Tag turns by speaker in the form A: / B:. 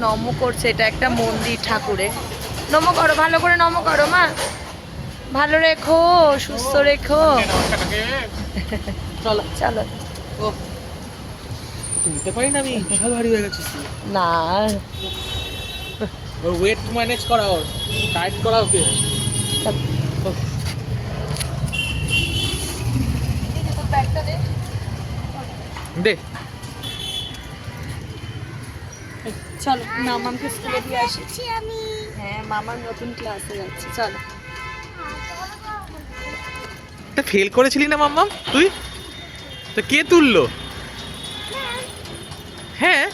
A: নম করছে, এটা একটা মন্দির ঠাকুরের। নম করো, ভালো করে নম করো মা। ভালো রেখো, সুস্থ রেখো।
B: চলো
A: চলো।
B: ও তুলতে পারি না আমি, বিশাল ভারী হয়ে গেছিস তুই।
A: না
B: ওর ওয়েট ম্যানেজ করা, ওর ডায়েট করা ওকে। দে
A: চলো মামাকে স্কুলে দিয়ে আসি। হ্যাঁ, মামার নতুন ক্লাসে যাচ্ছে, চলো।
B: তা ফেল করেছিলি না মাম্মাম তুই? তো কে তুললো? হ্যাঁ